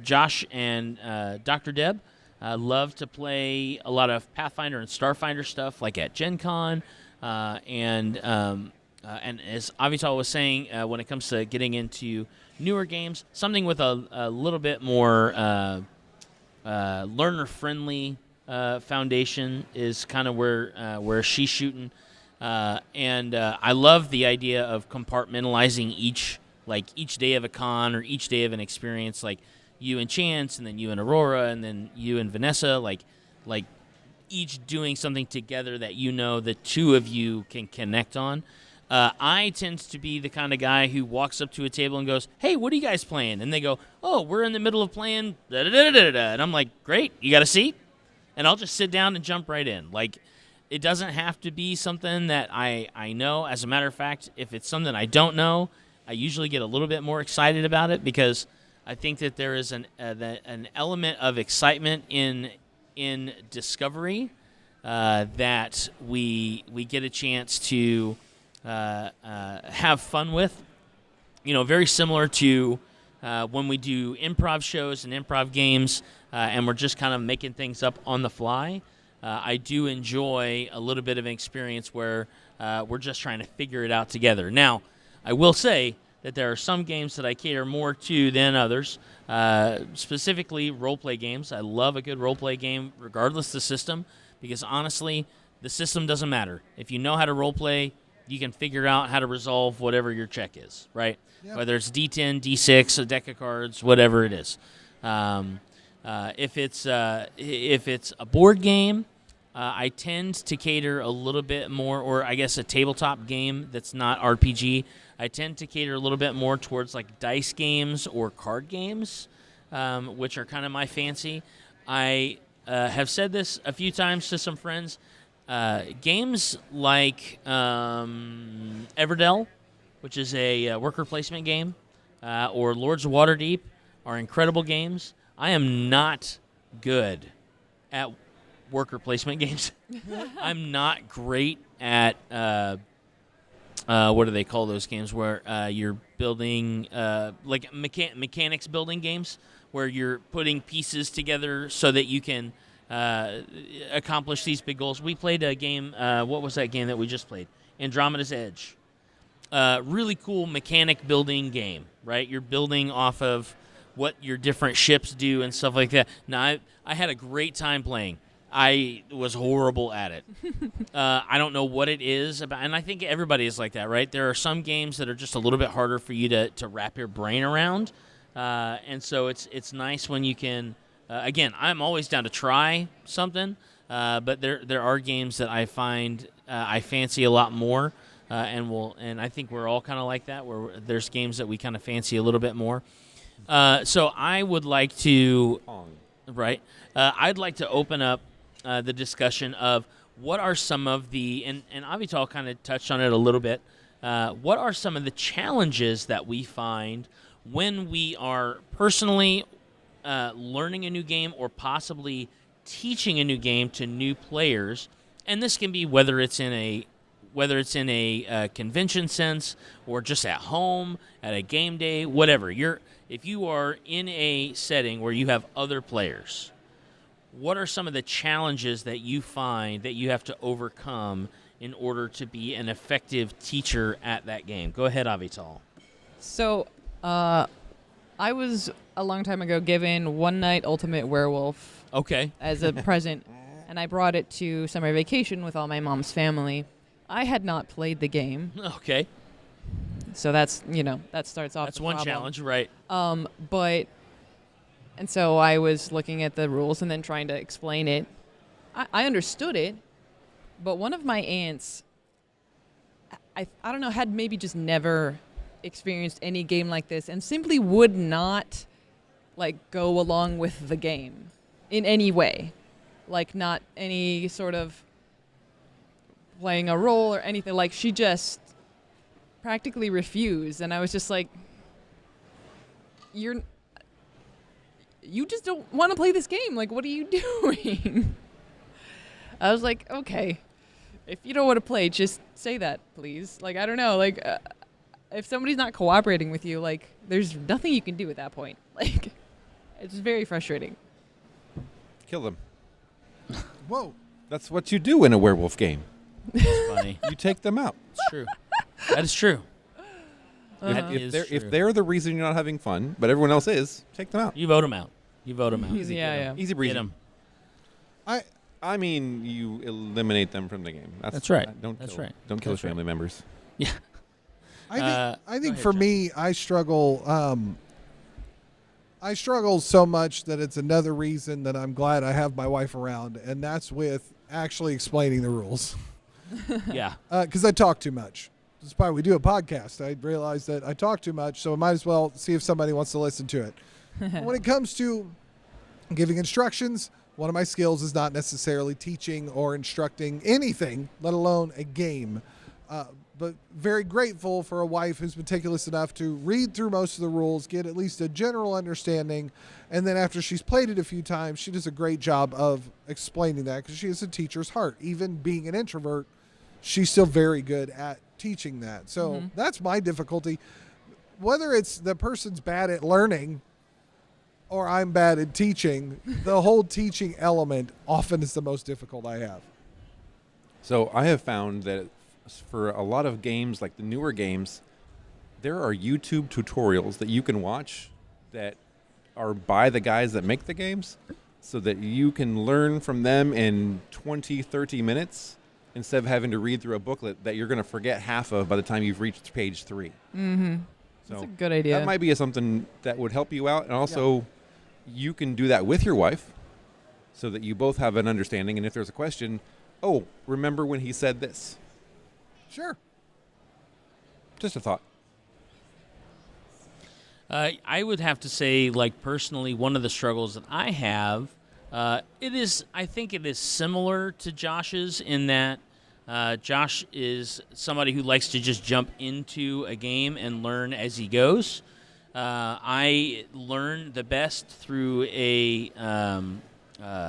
[SPEAKER 2] Josh and Dr. Deb love to play a lot of Pathfinder and Starfinder stuff, like at Gen Con, and as Avital was saying, when it comes to getting into newer games, something with a little bit more learner-friendly foundation is kind of where she's shooting. And I love the idea of compartmentalizing each day of a con or each day of an experience, like you and Chance, and then you and Aurora, and then you and Vanessa, like each doing something together that the two of you can connect on. I tend to be the kind of guy who walks up to a table and goes, "Hey, what are you guys playing?" And they go, "Oh, we're in the middle of playing da-da-da-da-da-da." And I'm like, "Great, you got a seat?" And I'll just sit down and jump right in. Like, it doesn't have to be something that I know. As a matter of fact, if it's something I don't know, I usually get a little bit more excited about it because I think that there is an element of excitement in discovery that we get a chance to have fun with. Very similar to when we do improv shows and improv games, and we're just kind of making things up on the fly. I do enjoy a little bit of an experience where we're just trying to figure it out together. Now, I will say that there are some games that I cater more to than others, specifically role-play games. I love a good role-play game, regardless of the system, because honestly, the system doesn't matter. If you know how to role-play, you can figure out how to resolve whatever your check is, right? Yep. Whether it's D10, D6, a deck of cards, whatever it is. If it's a board game, I tend to cater a little bit more, or I guess a tabletop game that's not RPG. I tend to cater a little bit more towards like dice games or card games, which are kind of my fancy. I have said this a few times to some friends. Games like Everdell, which is a worker placement game, or Lords of Waterdeep are incredible games. I am not good at worker placement games. I'm not great at what do they call those games where you're building like mechanics building games where you're putting pieces together so that you can accomplish these big goals. We played a game, what was that game that we just played? Andromeda's Edge. Really cool mechanic building game, right? You're building off of what your different ships do and stuff like that. Now, I had a great time playing. I was horrible at it. I don't know what it is about, and I think everybody is like that, right? There are some games that are just a little bit harder for you to wrap your brain around, and so it's nice when you can. Again, I'm always down to try something, but there are games that I find I fancy a lot more, and I think we're all kind of like that, where there's games that we kind of fancy a little bit more. So I would like to, right? I'd like to open up the discussion of what are some of the, and Avital kind of touched on it a little bit, what are some of the challenges that we find when we are personally learning a new game or possibly teaching a new game to new players, and this can be whether it's in a convention sense or just at home, at a game day, whatever. If you are in a setting where you have other players, what are some of the challenges that you find that you have to overcome in order to be an effective teacher at that game? Go ahead, Avital.
[SPEAKER 5] So, I was a long time ago given One Night Ultimate Werewolf as a present, and I brought it to summer vacation with all my mom's family. I had not played the game.
[SPEAKER 2] Okay.
[SPEAKER 5] So that's, that starts off.
[SPEAKER 2] That's
[SPEAKER 5] the
[SPEAKER 2] one
[SPEAKER 5] problem.
[SPEAKER 2] challenge, right?
[SPEAKER 5] And so I was looking at the rules and then trying to explain it. I understood it, but one of my aunts, I don't know, had maybe just never experienced any game like this and simply would not, go along with the game in any way. Not any sort of playing a role or anything. She just practically refused, and I was just like, you just don't want to play this game. What are you doing? I was like, okay, if you don't want to play, just say that, please. I don't know. If somebody's not cooperating with you, there's nothing you can do at that point. It's very frustrating.
[SPEAKER 3] Kill them.
[SPEAKER 4] Whoa.
[SPEAKER 3] That's what you do in a werewolf game.
[SPEAKER 2] It's funny.
[SPEAKER 3] You take them out.
[SPEAKER 2] It's true. That is true. That is true.
[SPEAKER 3] If they're the reason you're not having fun, but everyone else is, take them out.
[SPEAKER 2] You vote them out.
[SPEAKER 5] Easy, yeah.
[SPEAKER 3] Easy breezy.
[SPEAKER 2] Get 'em.
[SPEAKER 3] I mean, you eliminate them from the game.
[SPEAKER 2] That's right.
[SPEAKER 3] Don't
[SPEAKER 2] That's
[SPEAKER 3] kill,
[SPEAKER 2] right.
[SPEAKER 3] Don't kill
[SPEAKER 2] That's right.
[SPEAKER 3] family members.
[SPEAKER 2] Yeah.
[SPEAKER 4] I think
[SPEAKER 2] ahead,
[SPEAKER 4] for
[SPEAKER 2] John.
[SPEAKER 4] me, I struggle. I struggle so much that it's another reason that I'm glad I have my wife around, and that's with actually explaining the rules.
[SPEAKER 2] Yeah.
[SPEAKER 4] Because I talk too much. That's why we do a podcast. I realize that I talk too much, so I might as well see if somebody wants to listen to it. When it comes to giving instructions, one of my skills is not necessarily teaching or instructing anything, let alone a game. But very grateful for a wife who's meticulous enough to read through most of the rules, get at least a general understanding, and then after she's played it a few times, she does a great job of explaining that because she has a teacher's heart. Even being an introvert, she's still very good at teaching that. So that's my difficulty. Whether it's the person's bad at learning or I'm bad at teaching, the whole teaching element often is the most difficult I have.
[SPEAKER 3] So I have found that for a lot of games, like the newer games, there are YouTube tutorials that you can watch that are by the guys that make the games so that you can learn from them in 20, 30 minutes instead of having to read through a booklet that you're going to forget half of by the time you've reached page 3.
[SPEAKER 5] Mm-hmm.
[SPEAKER 3] So
[SPEAKER 5] That's a good idea.
[SPEAKER 3] that might be something that would help you out. And also, you can do that with your wife so that you both have an understanding. And if there's a question, oh, remember when he said this?
[SPEAKER 4] Sure.
[SPEAKER 3] Just a thought.
[SPEAKER 2] I would have to say, personally, one of the struggles that I have, I think it is similar to Josh's in that Josh is somebody who likes to just jump into a game and learn as he goes. I learn the best through in a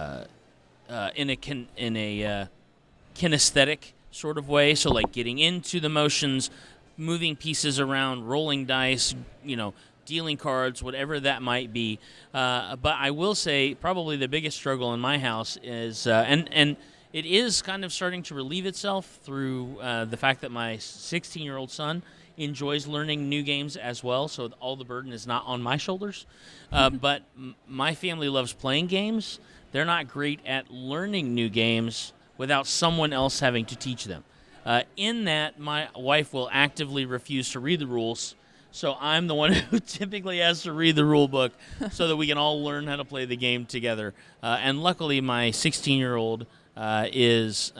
[SPEAKER 2] kinesthetic sort of way. So getting into the motions, moving pieces around, rolling dice, dealing cards, whatever that might be. But I will say probably the biggest struggle in my house is, and it is kind of starting to relieve itself through the fact that my 16-year-old son enjoys learning new games as well, so all the burden is not on my shoulders. But my family loves playing games. They're not great at learning new games without someone else having to teach them. In that, my wife will actively refuse to read the rules, so I'm the one who typically has to read the rule book so that we can all learn how to play the game together. And luckily, my 16-year-old is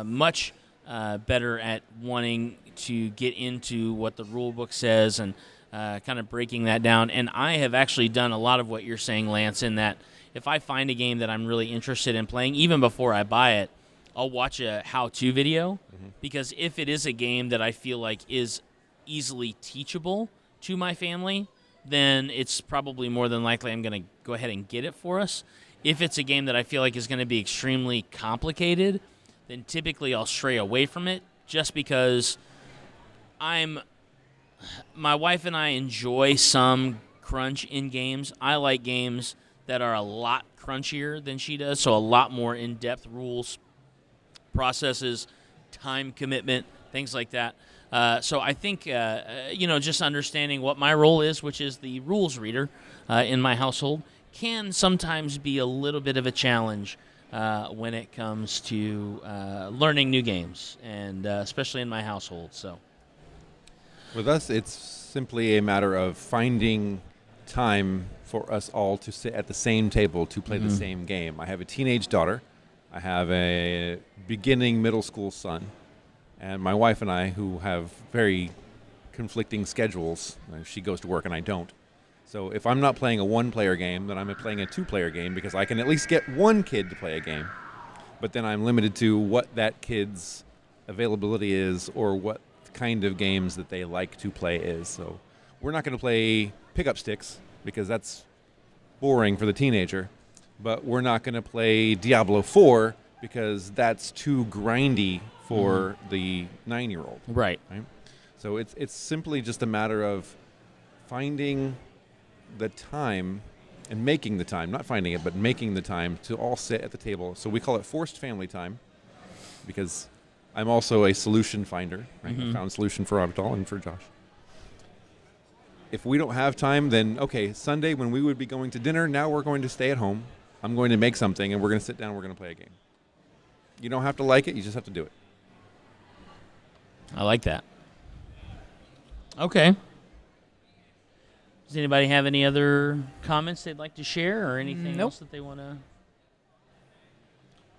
[SPEAKER 2] much better at wanting to get into what the rule book says and kind of breaking that down. And I have actually done a lot of what you're saying, Lance, in that if I find a game that I'm really interested in playing, even before I buy it, I'll watch a how-to video, because if it is a game that I feel like is easily teachable to my family, then it's probably more than likely I'm going to go ahead and get it for us. If it's a game that I feel like is going to be extremely complicated, then typically I'll stray away from it, just because my wife and I enjoy some crunch in games. I like games that are a lot crunchier than she does, so a lot more in-depth rules, processes, time commitment, things like that. So I think, just understanding what my role is, which is the rules reader in my household, can sometimes be a little bit of a challenge when it comes to learning new games, and especially in my household. So,
[SPEAKER 3] with us, it's simply a matter of finding time for us all to sit at the same table to play the same game. I have a teenage daughter. I have a beginning middle school son. And my wife and I, who have very conflicting schedules, she goes to work and I don't. So if I'm not playing a one-player game, then I'm playing a two-player game, because I can at least get one kid to play a game. But then I'm limited to what that kid's availability is, or what kind of games that they like to play is. So we're not going to play pick-up sticks, because that's boring for the teenager. But we're not going to play Diablo 4, because that's too grindy for the 9-year-old.
[SPEAKER 2] right.
[SPEAKER 3] So it's simply just a matter of finding the time and making the time, not finding it, but making the time to all sit at the table. So we call it forced family time, because I'm also a solution finder. Right? I found a solution for Avital and for Josh. If we don't have time, then, okay, Sunday when we would be going to dinner, now we're going to stay at home. I'm going to make something, and we're going to sit down and we're going to play a game. You don't have to like it. You just have to do it.
[SPEAKER 2] I like that. Okay. Does anybody have any other comments they'd like to share, or anything else that they want to?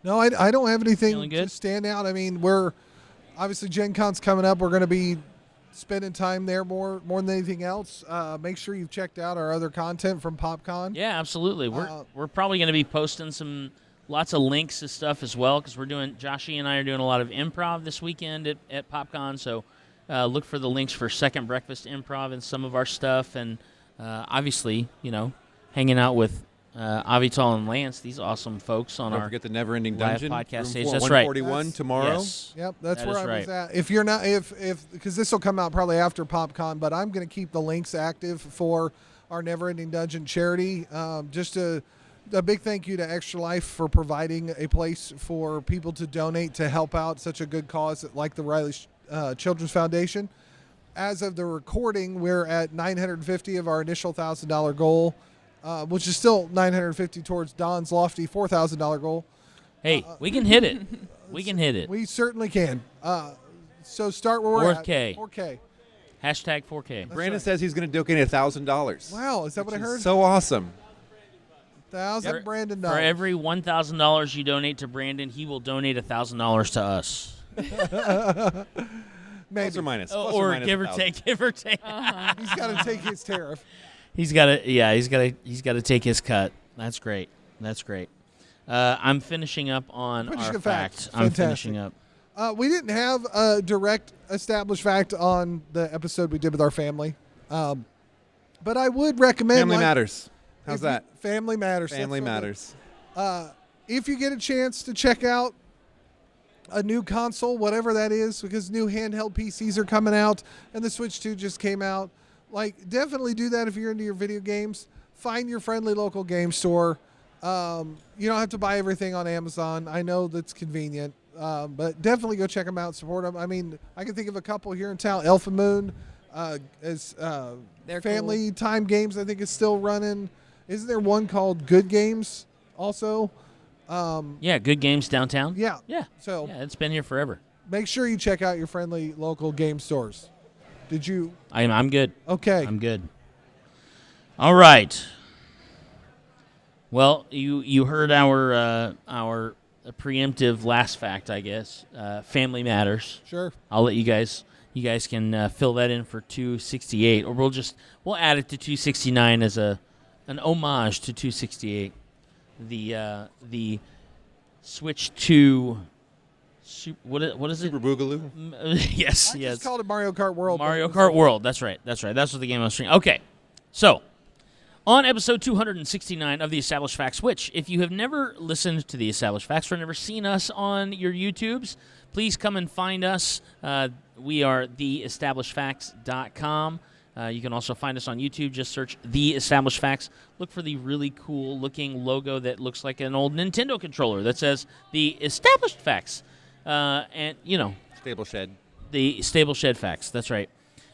[SPEAKER 4] No, I don't have anything
[SPEAKER 2] Feeling good?
[SPEAKER 4] to stand out. I mean, we're obviously Gen Con's coming up. We're going to be spending time there more than anything else. Make sure you've checked out our other content from PopCon.
[SPEAKER 2] Yeah, absolutely. We're probably going to be posting lots of links to stuff as well, because Joshy and I are doing a lot of improv this weekend at PopCon. So look for the links for Second Breakfast Improv and some of our stuff, and obviously, hanging out with Avital and Lance, these awesome folks on
[SPEAKER 3] Don't
[SPEAKER 2] our
[SPEAKER 3] forget the Never Ending
[SPEAKER 2] live
[SPEAKER 3] Dungeon
[SPEAKER 2] podcast
[SPEAKER 3] room
[SPEAKER 2] stage.
[SPEAKER 3] for
[SPEAKER 2] That's right.
[SPEAKER 3] 141 tomorrow.
[SPEAKER 2] Yes.
[SPEAKER 4] Yep, that's
[SPEAKER 2] That
[SPEAKER 4] where
[SPEAKER 2] is
[SPEAKER 4] I was
[SPEAKER 2] right.
[SPEAKER 4] at. If you're not, because this will come out probably after PopCon, but I'm going to keep the links active for our Never Ending Dungeon charity. Just a big thank you to Extra Life for providing a place for people to donate to help out such a good cause like the Riley Children's Foundation. As of the recording, we're at 950 of our initial $1,000 goal, which is still 950 towards Don's lofty $4,000 goal.
[SPEAKER 2] Hey, we can hit it. We can hit it.
[SPEAKER 4] We certainly can. So start where we're
[SPEAKER 2] 4K.
[SPEAKER 4] at. 4K.
[SPEAKER 2] Hashtag 4K.
[SPEAKER 3] Brandon
[SPEAKER 4] right.
[SPEAKER 3] says he's going to donate $1,000.
[SPEAKER 4] Wow, is that what I heard?
[SPEAKER 3] So awesome.
[SPEAKER 4] 1,000 Brandon
[SPEAKER 2] For
[SPEAKER 4] dollars.
[SPEAKER 2] every $1,000 you donate to Brandon, he will donate $1,000 to us.
[SPEAKER 4] Maybe.
[SPEAKER 3] Plus or minus.
[SPEAKER 2] Or give or
[SPEAKER 3] 1,000.
[SPEAKER 2] take.
[SPEAKER 4] He's got to take his tariff.
[SPEAKER 2] He's got to take his cut. That's great. I'm finishing up on
[SPEAKER 4] Finishing
[SPEAKER 2] our
[SPEAKER 4] a fact.
[SPEAKER 2] fact. I'm
[SPEAKER 4] Fantastic.
[SPEAKER 2] finishing up.
[SPEAKER 4] We didn't have a direct established fact on the episode we did with our family. But I would recommend...
[SPEAKER 3] Family matters. How's that?
[SPEAKER 4] Family matters.
[SPEAKER 3] Family
[SPEAKER 4] That's so
[SPEAKER 3] matters.
[SPEAKER 4] good. If you get a chance to check out a new console, whatever that is, because new handheld PCs are coming out, and the Switch 2 just came out, definitely do that if you're into your video games. Find your friendly local game store. You don't have to buy everything on Amazon. I know that's convenient. But definitely go check them out, support them. I mean, I can think of a couple here in town. Elf and Moon is
[SPEAKER 5] They're
[SPEAKER 4] Family Time Games, I think, is still running. Isn't there one called Good Games also?
[SPEAKER 2] Yeah, Good Games Downtown.
[SPEAKER 4] Yeah.
[SPEAKER 2] Yeah.
[SPEAKER 4] So
[SPEAKER 2] Yeah, it's been here forever.
[SPEAKER 4] make sure you check out your friendly local game stores. Did you?
[SPEAKER 2] I'm good.
[SPEAKER 4] Okay.
[SPEAKER 2] I'm good. All right. Well, you heard our preemptive last fact, I guess. Family matters.
[SPEAKER 4] Sure.
[SPEAKER 2] I'll let you guys. You guys can fill that in for 268, or we'll add it to 269 as an homage to 268. The switch to what is it?
[SPEAKER 3] Super Boogaloo.
[SPEAKER 2] Yes,
[SPEAKER 4] I
[SPEAKER 2] yes.
[SPEAKER 4] just called it Mario Kart World.
[SPEAKER 2] Mario Kart World. That's right. That's what the game I was streaming. Okay, so on episode 269 of the Established Facts, which if you have never listened to the Established Facts or never seen us on your YouTubes, please come and find us. We are theestablishedfacts.com. You can also find us on YouTube. Just search The Established Facts. Look for the really cool-looking logo that looks like an old Nintendo controller that says The Established Facts. And,
[SPEAKER 3] Stable Shed.
[SPEAKER 2] the Stable Shed Facts. That's right.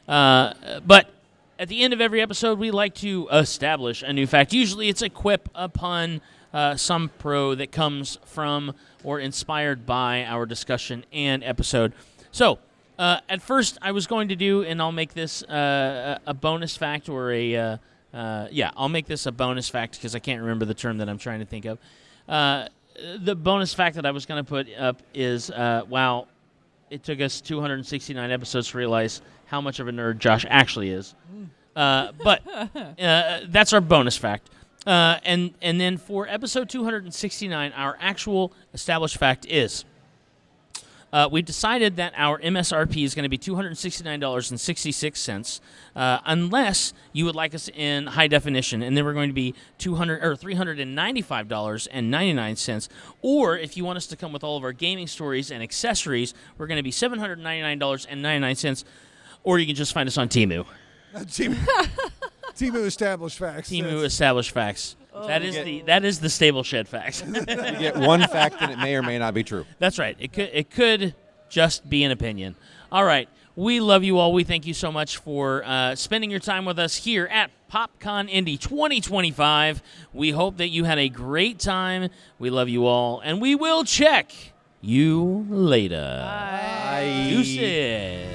[SPEAKER 2] But at the end of every episode, we like to establish a new fact. Usually it's a quip upon some pro that comes from or inspired by our discussion and episode. So, at first, I was going to do, and I'll make this a bonus fact or I'll make this a bonus fact because I can't remember the term that I'm trying to think of. The bonus fact that I was going to put up is, wow, it took us 269 episodes to realize how much of a nerd Josh actually is. But that's our bonus fact. And then for episode 269, our actual established fact is we've decided that our MSRP is going to be $269.66 unless you would like us in high definition, and then we're going to be $395.99. Or if you want us to come with all of our gaming stories and accessories, we're going to be $799.99. Or you can just find us on Temu.
[SPEAKER 4] Temu Established Facts.
[SPEAKER 2] Temu Established Facts. That is the Stable Shed Facts.
[SPEAKER 3] You get one fact, and it may or may not be true.
[SPEAKER 2] That's right. It could just be an opinion. All right. We love you all. We thank you so much for spending your time with us here at PopCon Indy 2025. We hope that you had a great time. We love you all, and we will check you later.
[SPEAKER 5] Bye.
[SPEAKER 2] Deuces.